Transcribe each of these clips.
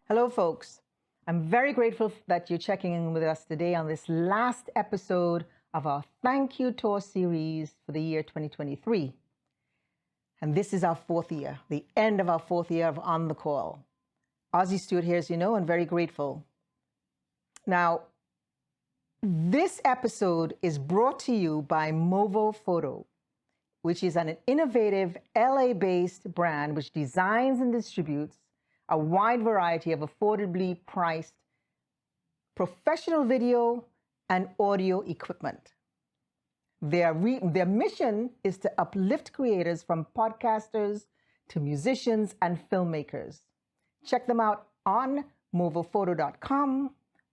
Hello, folks. I'm very grateful that you're checking in with us today on this last episode of our Thank You Tour series for the year 2023. And this is our fourth year, the end of our fourth year of On the Call. Ozzie Stewart here, as you know, and very grateful. Now, this episode is brought to you by Movo Photo, which is an innovative LA-based brand which designs and distributes a wide variety of affordably priced professional video and audio equipment. Their mission is to uplift creators from podcasters to musicians and filmmakers. Check them out on movophoto.com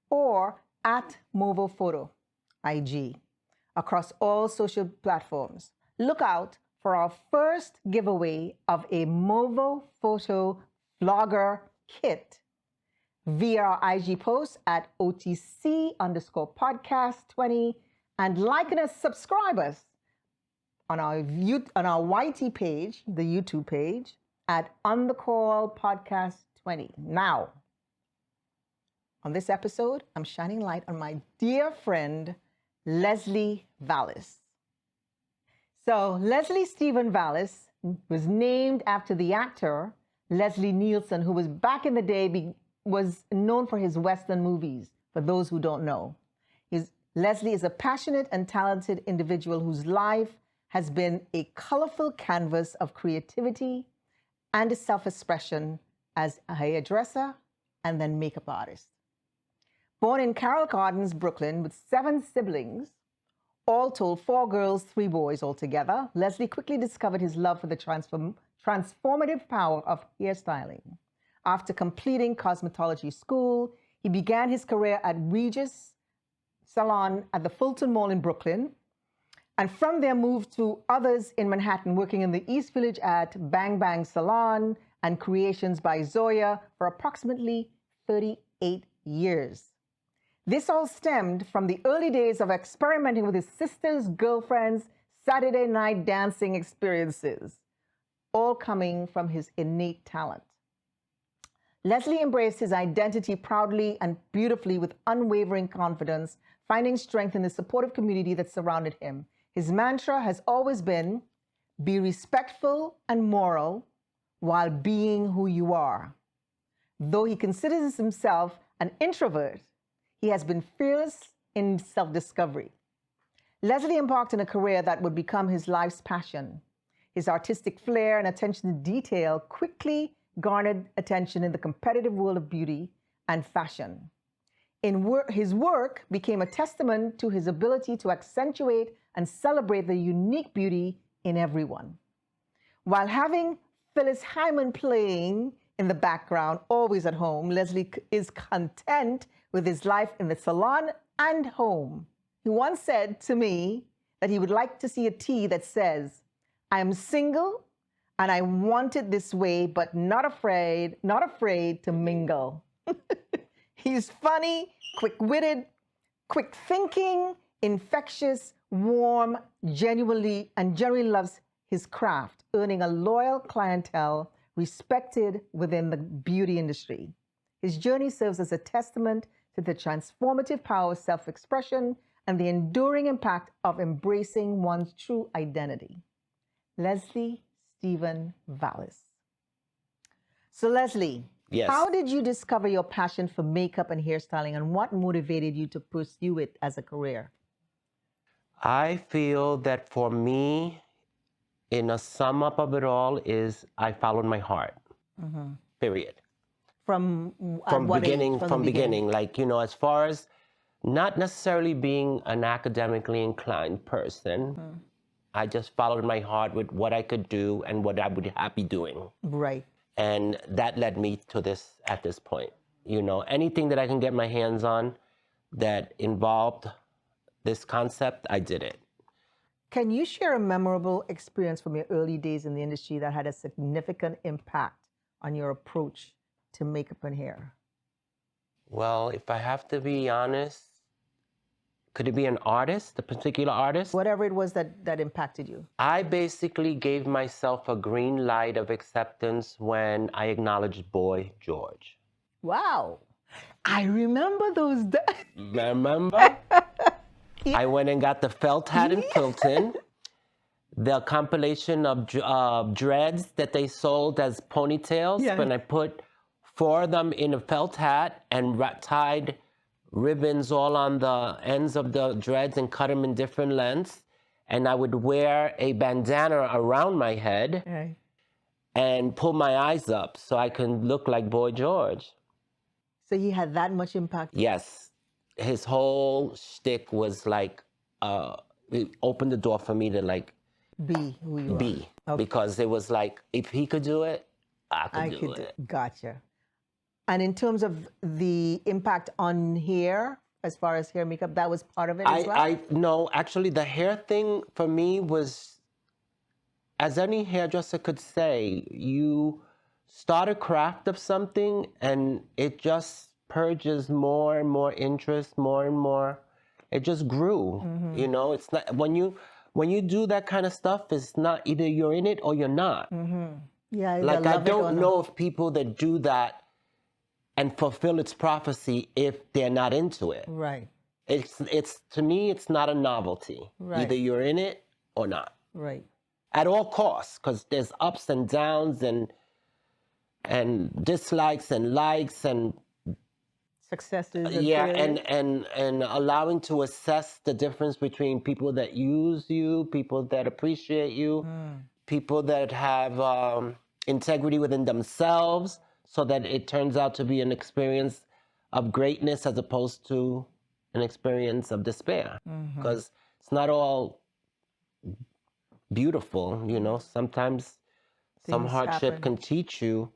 or at movophoto IG across all social platforms. Look out for our first giveaway of a Movo Photo Vlogger kit via our IG post at OTC_podcast20 and like and subscribe us on our YT page, the YouTube page, at On the Call Podcast 20. Now, on this episode, I'm shining light on my dear friend, Leslie Valles. So, Leslie Stephen Valles was named after the actor Leslie Nielsen, who was back in the day was known for his Western movies, for those who don't know. Leslie is a passionate and talented individual whose life has been a colorful canvas of creativity and self-expression as a hairdresser and then makeup artist. Born in Carroll Gardens, Bklyn, with 7 siblings, all told 4 girls, 3 boys altogether, Leslie quickly discovered his love for the transformative power of hairstyling. After completing cosmetology school, he began his career at Regis salon at the Fulton Mall in Bklyn, and from there moved to others in Manhattan, working in the East Village at Bang Bang Salon and Creations by Zoya for approximately 38 years. This all stemmed from the early days of experimenting with his sister's girlfriend's Saturday night dancing experiences, all coming from his innate talent. Leslie embraced his identity proudly and beautifully with unwavering confidence, finding strength in the supportive community that surrounded him. His mantra has always been, be respectful and moral while being who you are. Though he considers himself an introvert, he has been fearless in self-discovery. Leslie embarked on a career that would become his life's passion. His artistic flair and attention to detail quickly garnered attention in the competitive world of beauty and fashion. His work became a testament to his ability to accentuate and celebrate the unique beauty in everyone. While having Phyllis Hyman playing in the background, always at home, Leslie is content with his life in the salon and home. He once said to me that he would like to see a tee that says, I am single and I want it this way, but not afraid to mingle. He's funny, quick-witted, quick-thinking, infectious, warm, generally loves his craft, earning a loyal clientele respected within the beauty industry. His journey serves as a testament to the transformative power of self-expression and the enduring impact of embracing one's true identity. Leslie Stephen Valles. So Leslie, yes. How did you discover your passion for makeup and hairstyling, and what motivated you to pursue it as a career? I feel that for me, in a sum up of it all, is I followed my heart, period. From beginning, like, as far as not necessarily being an academically inclined person, I just followed my heart with what I could do and what I would be happy doing. Right. And that led me to this at this point. Anything that I can get my hands on that involved this concept, I did it. Can you share a memorable experience from your early days in the industry that had a significant impact on your approach to makeup and hair? Well, if I have to be honest, could it be an artist, a particular artist? Whatever it was that impacted you. I basically gave myself a green light of acceptance when I acknowledged Boy George. Wow. I remember those days. Remember? I went and got the felt hat in Fulton, the compilation of dreads that they sold as ponytails. Yeah. When I put 4 of them in a felt hat and tied ribbons all on the ends of the dreads and cut them in different lengths. And I would wear a bandana around my head Right. and pull my eyes up so I can look like Boy George. So he had that much impact? Yes. His whole shtick was like, it opened the door for me to like Be who you be. are. Okay. Because it was like, if he could do it, I could do it. Gotcha. And in terms of the impact on hair, as far as hair makeup, that was part of it as well? No, actually the hair thing for me was, as any hairdresser could say, you start a craft of something and it just purges more and more interest, more and more. It just grew. Mm-hmm. You know, it's not when you do that kind of stuff, it's not either you're in it or you're not. Mm-hmm. Yeah, Like I don't know if people that do that and fulfill its prophecy if they're not into it. Right. It's to me, it's not a novelty. Right. Either you're in it or not. Right. At all costs, because there's ups and downs and dislikes and likes and Successes. And yeah, failures. and allowing to assess the difference between people that use you, people that appreciate you, people that have integrity within themselves, so that it turns out to be an experience of greatness as opposed to an experience of despair. Because it's not all beautiful, you know. Sometimes some Things hardship happen. can teach you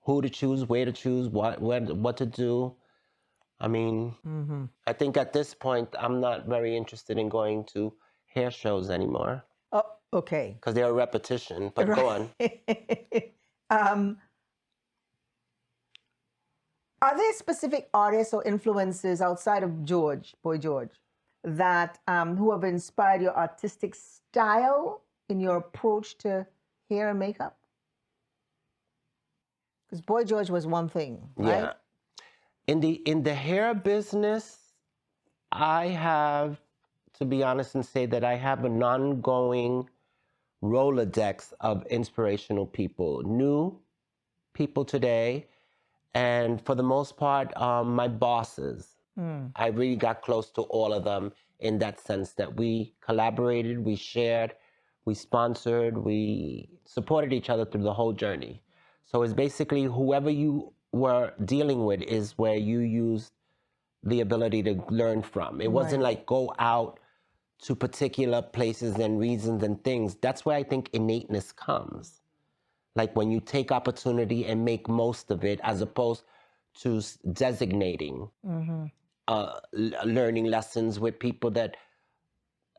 who to choose, where to choose, what to do. I mean, I think at this point, I'm not very interested in going to hair shows anymore. Oh, okay. Because they're a repetition, but go on. Are there specific artists or influences outside of Boy George, that who have inspired your artistic style in your approach to hair and makeup? Because Boy George was one thing, right? Yeah. In the hair business, I have to be honest and say that I have an ongoing Rolodex of inspirational people, new people today, and for the most part, my bosses. I really got close to all of them in that sense that we collaborated, we shared, we sponsored, we supported each other through the whole journey. So it's basically whoever you were dealing with is where you used the ability to learn from. It wasn't like go out to particular places and reasons and things. That's where I think innateness comes. Like when you take opportunity and make most of it, as opposed to designating learning lessons with people that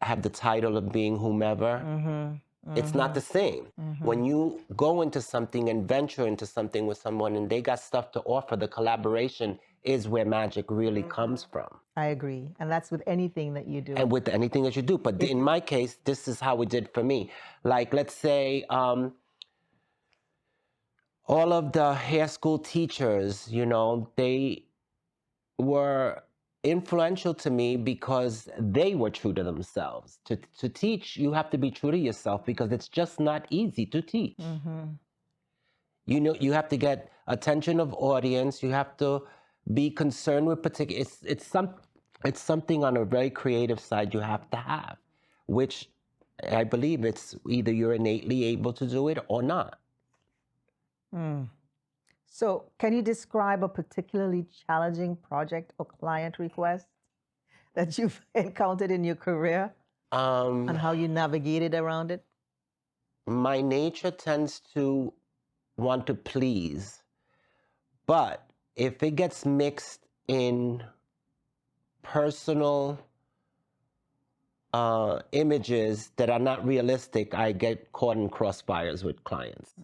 have the title of being whomever. It's not the same. When you go into something and venture into something with someone and they got stuff to offer, the collaboration is where magic really comes from. I agree. And that's with anything that you do. And with anything that you do. But in my case, this is how it did for me. Like, let's say all of the hair school teachers, you know, they were influential to me because they were true to themselves. To teach, you have to be true to yourself because it's just not easy to teach. You know, you have to get attention of audience. You have to be concerned with particular. It's something on a very creative side you have to have, which I believe it's either you're innately able to do it or not. So can you describe a particularly challenging project or client request that you've encountered in your career and how you navigated around it? My nature tends to want to please, but if it gets mixed in personal images that are not realistic, I get caught in crossfires with clients.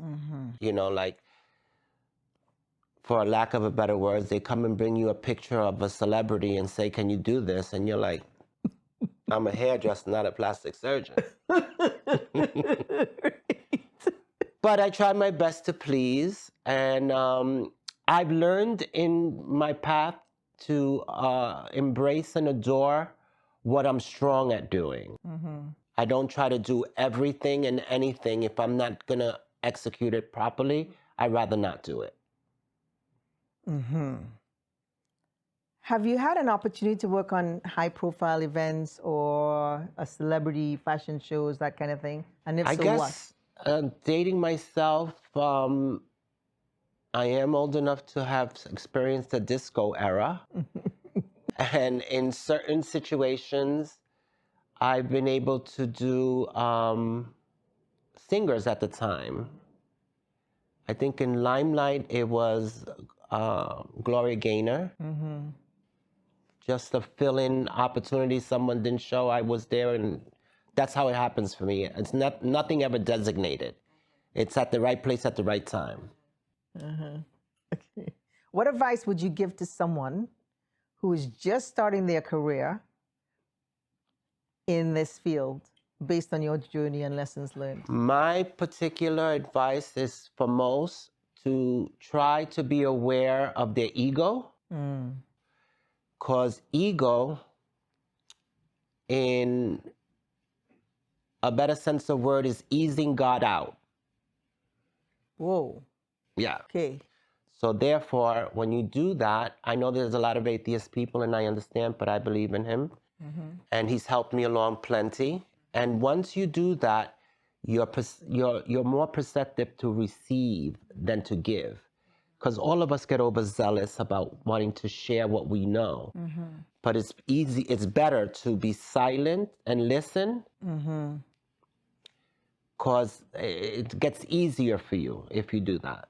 You know, like, for lack of a better words, they come and bring you a picture of a celebrity and say, can you do this? And you're like, I'm a hairdresser, not a plastic surgeon. But I try my best to please. And I've learned in my path to embrace and adore what I'm strong at doing. I don't try to do everything and anything. If I'm not going to execute it properly, I'd rather not do it. Have you had an opportunity to work on high-profile events or a celebrity fashion shows, that kind of thing? And if I so, guess what? dating myself, I am old enough to have experienced the disco era. And in certain situations, I've been able to do singers at the time. I think in Limelight, it was Gloria Gaynor. Just a fill-in opportunity. Someone didn't show, I was there, and that's how it happens for me. It's nothing ever designated. It's at the right place at the right time. Okay. What advice would you give to someone who is just starting their career in this field based on your journey and lessons learned? My particular advice is for most to try to be aware of their ego. Because ego, in a better sense of word, is easing God out. Whoa. Yeah. Okay. So therefore, when you do that, I know there's a lot of atheist people, and I understand, but I believe in him. And he's helped me along plenty. And once you do that, you're more perceptive to receive than to give. Because all of us get overzealous about wanting to share what we know. But it's better to be silent and listen, because it gets easier for you if you do that.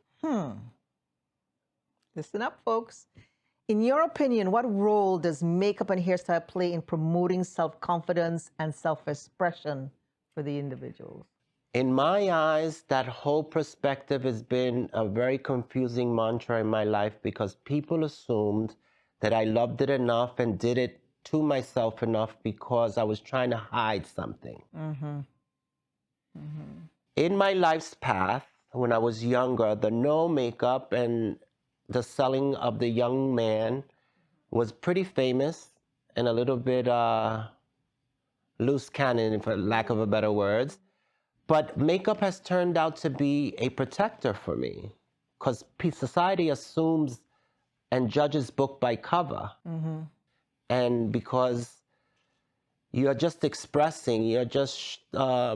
Listen up, folks. In your opinion, what role does makeup and hairstyle play in promoting self-confidence and self-expression for the individuals? In my eyes, that whole perspective has been a very confusing mantra in my life, because people assumed that I loved it enough and did it to myself enough because I was trying to hide something. In my life's path, when I was younger, the no makeup and the selling of the young man was pretty famous and a little bit loose cannon, for lack of a better words. But makeup has turned out to be a protector for me, because society assumes and judges book by cover. And because you're just expressing, you're just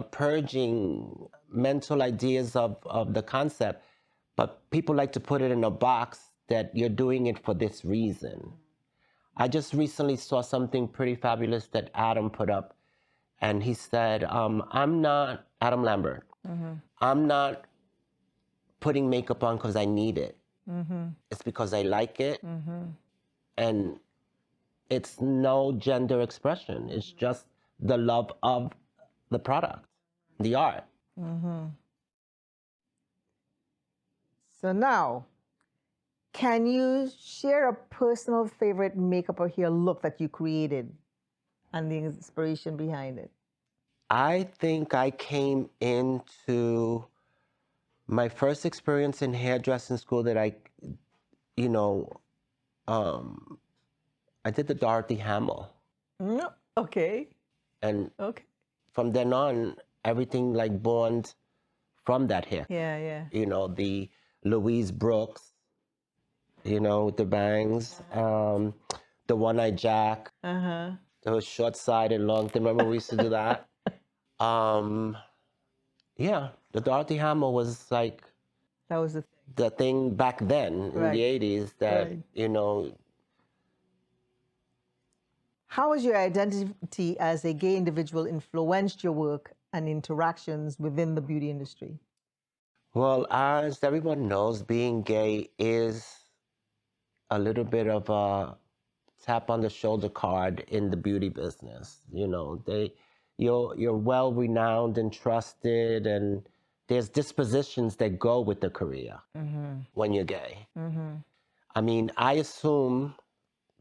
purging mental ideas of the concept, but people like to put it in a box that you're doing it for this reason. I just recently saw something pretty fabulous that Adam put up, and he said, I'm not, Adam Lambert, I'm not putting makeup on because I need it. It's because I like it. And it's no gender expression. It's just the love of the product, the art. So now, can you share a personal favorite makeup or hair look that you created and the inspiration behind it? I think I came into my first experience in hairdressing school that I did the Dorothy Hamill. Okay. And Okay. from then on, everything like born from that hair. Yeah. The Louise Brooks, with the bangs, the one-eyed Jack, the short-sided long thing. Remember we used to do that? Yeah, the Dorothy Hamill was like That was the thing. the thing back then in the 80s that, How has your identity as a gay individual influenced your work and interactions within the beauty industry? Well, as everyone knows, being gay is a little bit of a tap on the shoulder card in the beauty business. You're well renowned and trusted, and there's dispositions that go with the career when you're gay. I mean, I assume,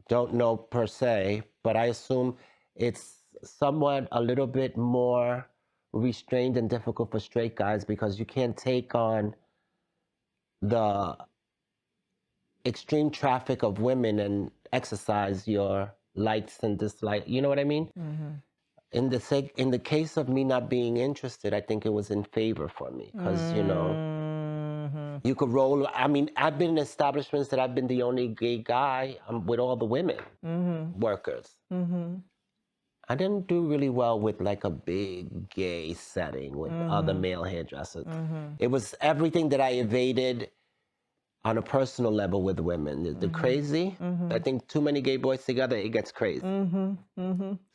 don't know per se, but I assume it's somewhat a little bit more restrained and difficult for straight guys, because you can't take on the extreme traffic of women and exercise your likes and dislikes. You know what I mean? In the case of me not being interested, I think it was in favor for me because you could roll. I mean, I've been in establishments that I've been the only gay guy with all the women workers. I didn't do really well with like a big gay setting with other male hairdressers. It was everything that I evaded on a personal level with women. The crazy, I think too many gay boys together, it gets crazy.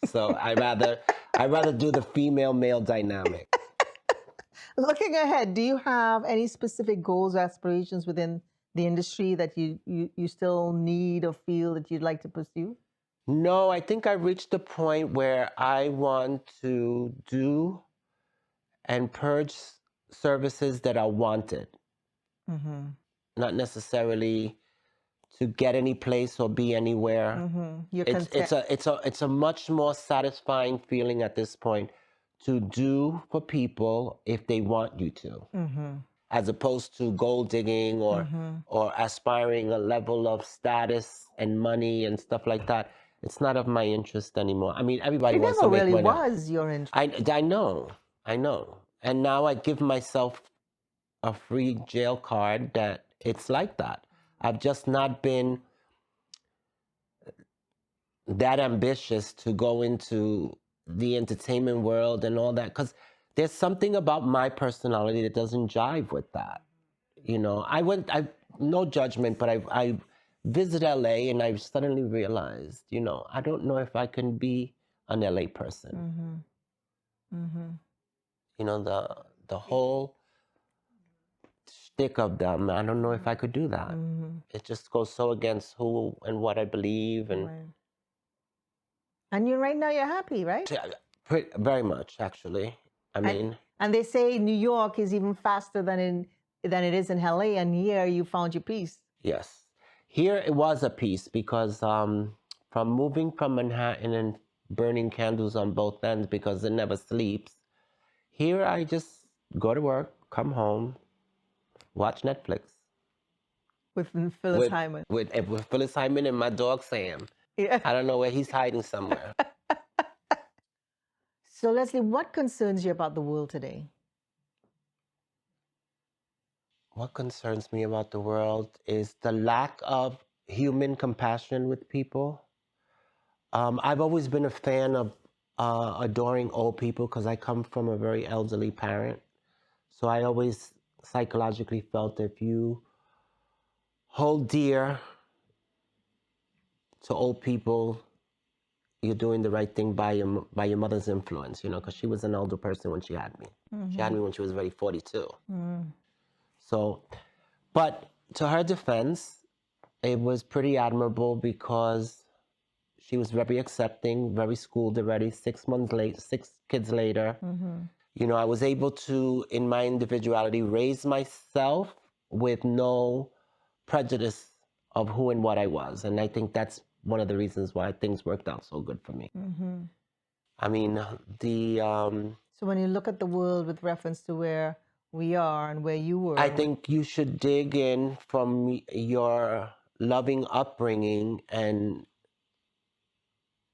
So I rather do the female-male dynamic. Looking ahead, do you have any specific goals or aspirations within the industry that you still need or feel that you'd like to pursue? No, I think I reached the point where I want to do and purge services that are wanted. Not necessarily to get any place or be anywhere. It's a much more satisfying feeling at this point to do for people if they want you to, as opposed to gold digging or aspiring a level of status and money and stuff like that. It's not of my interest anymore. I mean, everybody wants to make money. It never really was your interest. I know. And now I give myself a free jail card that it's like that. I've just not been that ambitious to go into the entertainment world and all that, because there's something about my personality that doesn't jive with that. You know, no judgment, but I visited LA and I suddenly realized, you know, I don't know if I can be an LA person. You know, the whole shtick of them, I don't know if I could do that. It just goes so against who and what I believe. And right now you're happy, right? Very much, actually. I mean, and they say New York is even faster than it is in LA, and here you found your peace. Yes, here it was a peace because from moving from Manhattan and burning candles on both ends because it never sleeps. Here I just go to work, come home, watch Netflix. With Phyllis Hyman. With Phyllis Hyman and my dog Sam. Yeah. I don't know where he's hiding somewhere. So Leslie, what concerns you about the world today? What concerns me about the world is the lack of human compassion with people. I've always been a fan of adoring old people because I come from a very elderly parent. So I always psychologically felt if you hold dear to old people, you're doing the right thing by your mother's influence, you know, because she was an older person when she had me. She had me when she was already 42. So, but to her defense, it was pretty admirable because she was very accepting, very schooled already, 6 kids later. You know, I was able to, in my individuality, raise myself with no prejudice of who and what I was. And I think that's one of the reasons why things worked out so good for me. I mean, So when you look at the world with reference to where we are and where you were... I think you should dig in from your loving upbringing, and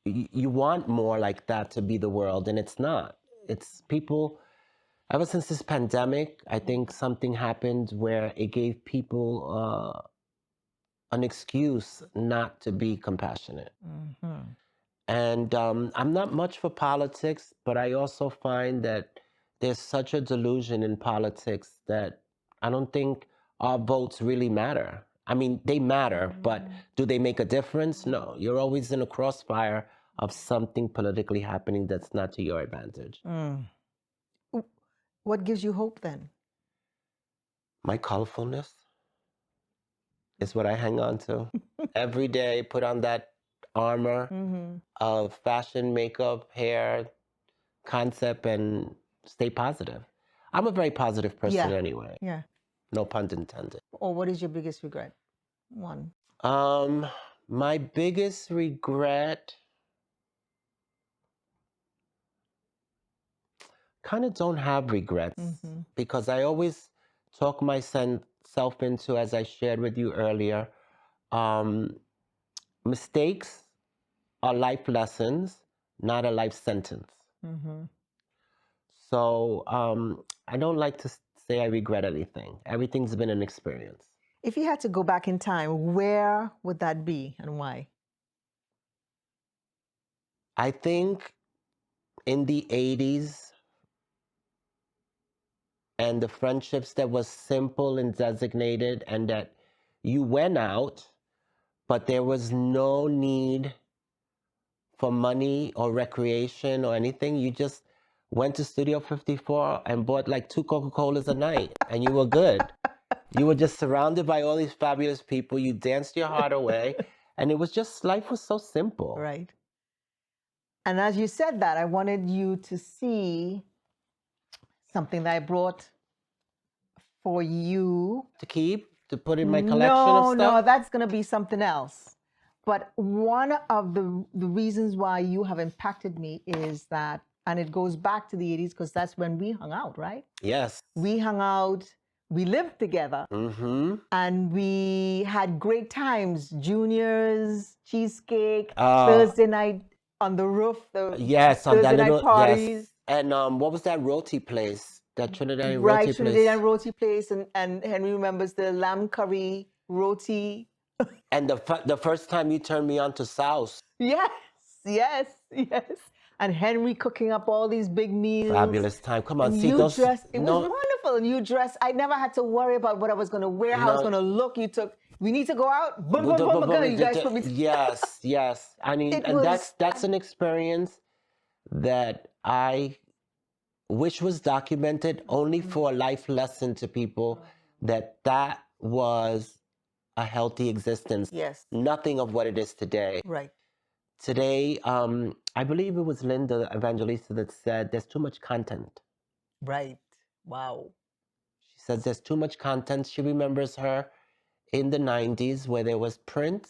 you want more like that to be the world, and it's not. It's people... Ever since this pandemic, I think something happened where it gave people an excuse not to be compassionate. And I'm not much for politics, but I also find that there's such a delusion in politics that I don't think our votes really matter. I mean, they matter, but do they make a difference? No. You're always in a crossfire of something politically happening that's not to your advantage. What gives you hope then? My colorfulness is what I hang on to. Every day, put on that armor of fashion, makeup, hair, concept, and stay positive. I'm a very positive person anyway. Yeah. No pun intended. Or what is your biggest regret? One. My biggest regret... kind of don't have regrets because I always talk myself into, as I shared with you earlier, mistakes are life lessons, not a life sentence. Mm-hmm. So I don't like to say I regret anything. Everything's been an experience. If you had to go back in time, where would that be and why? I think in the 80s, and the friendships that was simple and designated, and that you went out, but there was no need for money or recreation or anything. You just went to Studio 54 and bought like 2 Coca-Colas a night, and you were good. You were just surrounded by all these fabulous people. You danced your heart away, and it was just, life was so simple. Right. And as you said that, I wanted you to see something that I brought for you. To keep, to put in my collection of stuff? No, that's going to be something else. But one of the reasons why you have impacted me is that, and it goes back to the 80s because that's when we hung out, right? Yes. We hung out, we lived together, and we had great times. Juniors, cheesecake, Thursday night on the roof, yes, on Thursday that night little parties. Yes. And what was that roti place? That Trinidadian Right, roti Trinidadian place. roti place, and Henry remembers the lamb curry roti. And the first time you turned me on to South. Yes. And Henry cooking up all these big meals. Fabulous time. Come on, And see you those. dressed, it was wonderful. And you dressed, I never had to worry about what I was going to wear, how I was going to look. You took, we need to go out, boom, boom, boom, boom, you guys put me. Yes, yes. I mean, and that's an experience that I wish was documented only for a life lesson to people, that was a healthy existence. Yes. Nothing of what it is today. Right. Today, I believe it was Linda Evangelista that said there's too much content. Right. Wow. She said there's too much content. She remembers her in the 90s where there was print,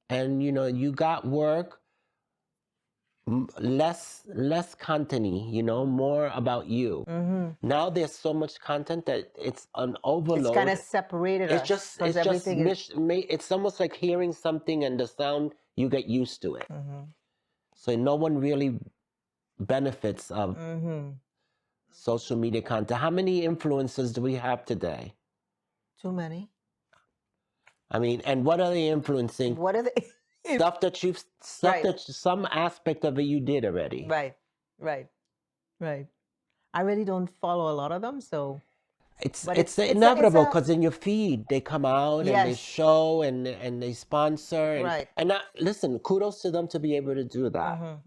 and you got work, less content-y, more about you. Now there's so much content that it's an overload. It's kind of separated us. It's almost like hearing something and the sound, you get used to it. So no one really benefits of social media content. How many influencers do we have today? Too many. I mean, and what are they influencing? What are they? Some aspect of it you did already. Right. I really don't follow a lot of them, so. It's inevitable because in your feed they come out and they show and they sponsor and listen, kudos to them to be able to do that,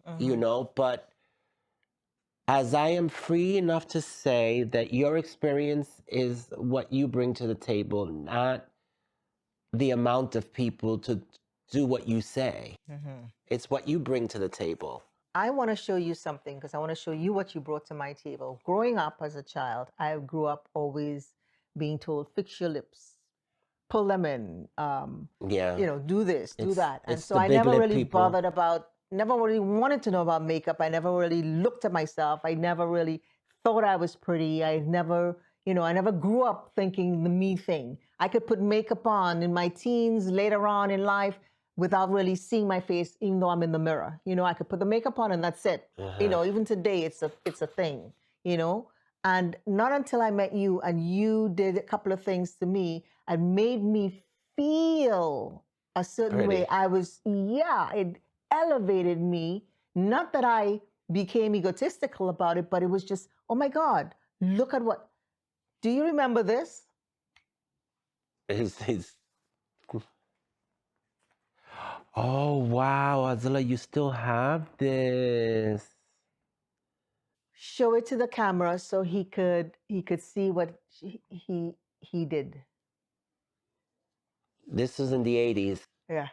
but as I am free enough to say that your experience is what you bring to the table, not the amount of people to do what you say. It's what you bring to the table. I want to show you something because I want to show you what you brought to my table. Growing up as a child, I grew up always being told, fix your lips, pull them in, do this, do that. And so I never really bothered about, never really wanted to know about makeup. I never really looked at myself. I never really thought I was pretty. I never grew up thinking the me thing. I could put makeup on in my teens, later on in life, without really seeing my face, even though I'm in the mirror. I could put the makeup on and that's it. Even today, it's a thing, And not until I met you and you did a couple of things to me and made me feel a certain way. It elevated me. Not that I became egotistical about it, but it was just, oh my God, look at what. Do you remember this? Oh, wow, Azula, you still have this. Show it to the camera so he could see what he did. This was in the 80s. Yeah.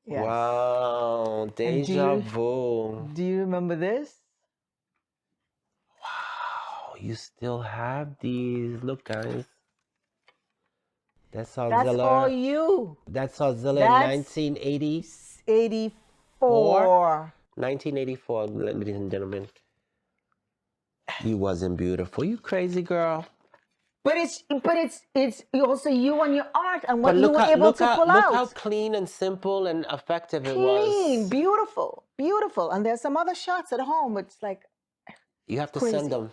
Yes. Wow, deja vu. Do you remember this? Wow, you still have these. Look, guys. That's all you. That's all Zilla in 1984. 1984, ladies and gentlemen. You wasn't beautiful. You crazy girl. But it's also you and your art and what But you were able to pull look how out. clean and simple and effective it Clean, was. beautiful, beautiful. And there's some other shots at home. It's like You have to send crazy. them.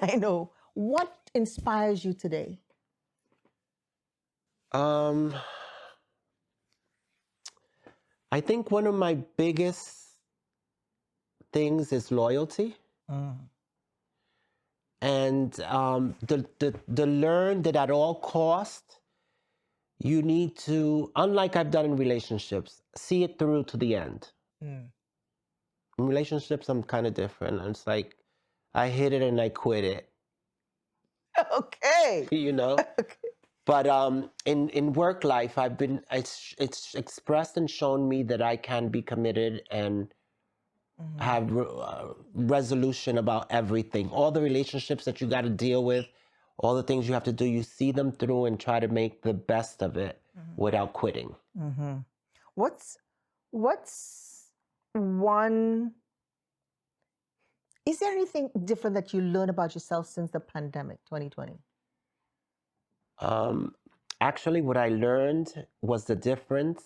I know. What inspires you today? I think one of my biggest things is loyalty. And the learn that at all cost, you need to, unlike I've done in relationships, see it through to the end. In relationships, I'm kind of different. It's like, I hit it and I quit it. Okay. You know? But in work life, it's expressed and shown me that I can be committed and have resolution about everything. All the relationships that you got to deal with, all the things you have to do, you see them through and try to make the best of it without quitting. What's one? Is there anything different that you learned about yourself since the pandemic, 2020? Actually, what I learned was the difference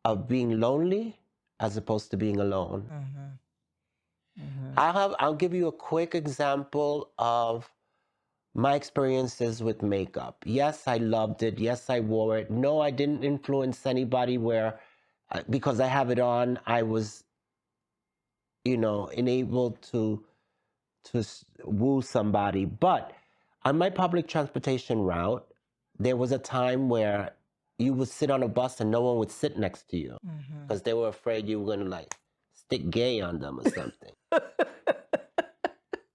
of being lonely as opposed to being alone. I'll give you a quick example of my experiences with makeup. Yes, I loved it. Yes, I wore it. No, I didn't influence anybody where, because I have it on, I was, enabled to woo somebody. But on my public transportation route, there was a time where you would sit on a bus and no one would sit next to you because they were afraid you were going to like stick gay on them or something.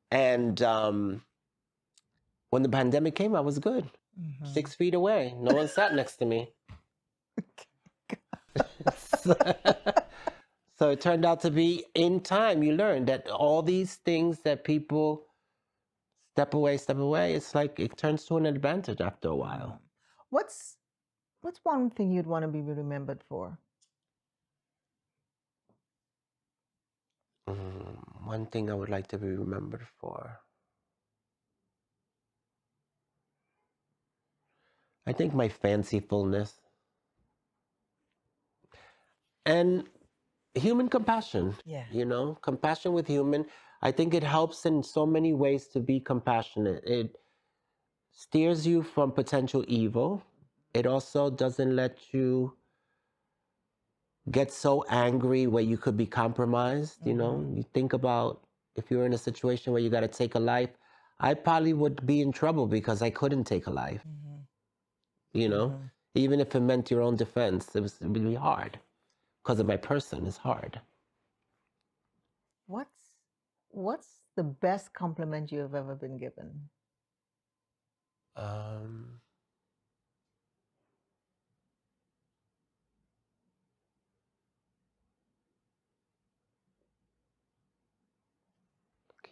And when the pandemic came, I was good. 6 feet away. No one sat next to me. So it turned out to be, in time, you learn that all these things that people step away, it's like it turns to an advantage after a while. What's one thing you'd want to be remembered for? One thing I would like to be remembered for. I think my fancifulness and human compassion. Yeah. Compassion with human. I think it helps in so many ways to be compassionate. It steers you from potential evil. It also doesn't let you get so angry where you could be compromised. You think about if you're in a situation where you got to take a life, I probably would be in trouble because I couldn't take a life. Even if it meant your own defense, it would be hard because of my person. It's hard. What's the best compliment you have ever been given?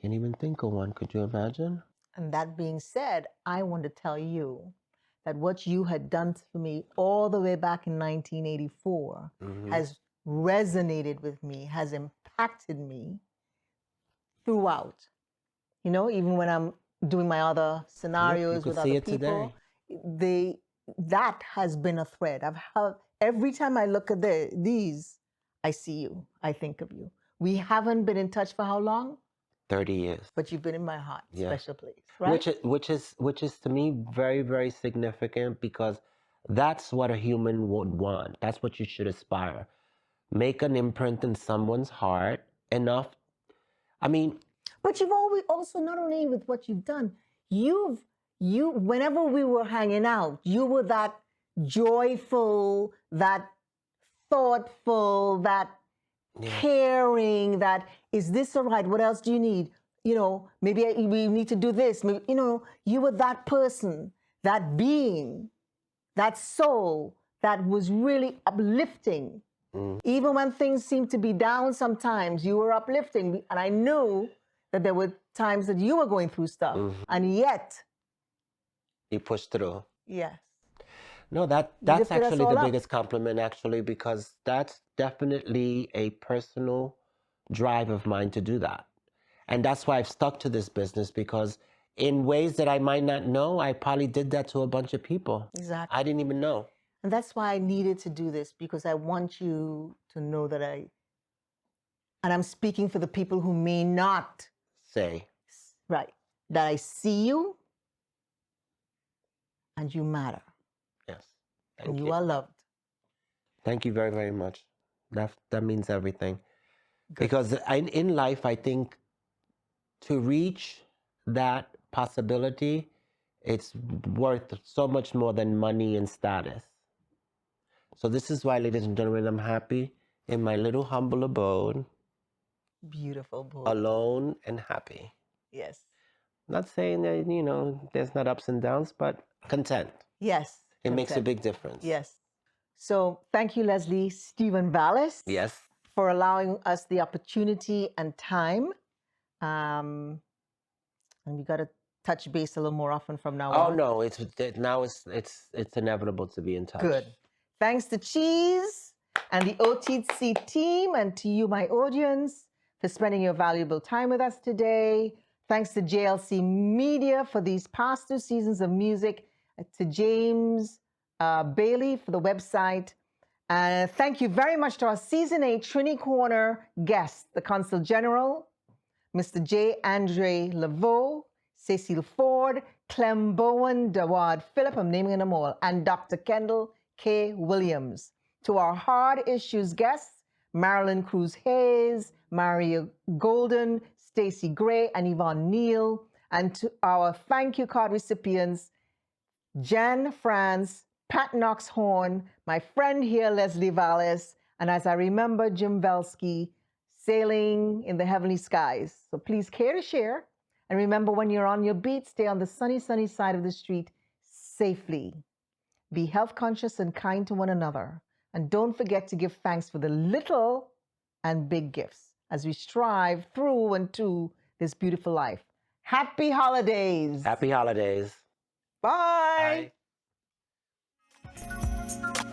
Can't even think of one. Could you imagine? And that being said, I want to tell you that what you had done for me all the way back in 1984 has resonated with me, has impacted me throughout. Even when I'm doing my other scenarios with other people, that has been a thread. Every time I look at these, I see you. I think of you. We haven't been in touch for how long? 30 years. But you've been in my heart, special place, right? Which is to me very, very significant because that's what a human would want. That's what you should aspire. Make an imprint in someone's heart enough. But you've always also, not only with what you've done, whenever we were hanging out, you were that joyful, that thoughtful, that caring, that, is this all right? What else do you need? Maybe we need to do this. Maybe, you were that person, that being, that soul that was really uplifting. Even when things seemed to be down sometimes, you were uplifting. And I knew that there were times that you were going through stuff. And yet, you pushed through. Yes. No, that's actually the biggest compliment, actually, because that's definitely a personal drive of mine to do that. And that's why I've stuck to this business, because in ways that I might not know, I probably did that to a bunch of people. Exactly. I didn't even know. And that's why I needed to do this, because I want you to know that and I'm speaking for the people who may not say, right, that I see you and you matter. Yes. And you are loved. Thank you very, very much. That means everything. Good. Because in life, I think to reach that possibility, it's worth so much more than money and status. So this is why, ladies and gentlemen, I'm happy in my little humble abode. Beautiful boy. Alone and happy. Yes. Not saying that, there's not ups and downs, but content. Yes. It makes a big difference. Yes. So thank you, Leslie Valles. Yes. For allowing us the opportunity and time. And we got to touch base a little more often from now on. Oh no, it's inevitable to be in touch. Good. Thanks to Cheese and the OTC team, and to you, my audience, for spending your valuable time with us today. Thanks to JLC Media for these past 2 seasons of music. To James Bailey for the website. Thank you very much to our Season 8 Trini Corner guest, the Consul General, Mr. J. Andre Laveau, Cecile Ford, Clem Bowen, Dawad Phillip, I'm naming them all, and Dr. Kendall K. Williams. To our Hard Issues guests, Marilyn Cruz Hayes, Maria Golden, Stacey Gray, and Yvonne Neal. And to our thank you card recipients, Jan France, Pat Knox Horn, my friend here, Leslie Valles, and as I remember, Jim Velsky, sailing in the heavenly skies. So please care to share. And remember, when you're on your beat, stay on the sunny, sunny side of the street safely. Be health conscious and kind to one another. And don't forget to give thanks for the little and big gifts as we strive through and to this beautiful life. Happy holidays. Happy holidays. Bye. Bye.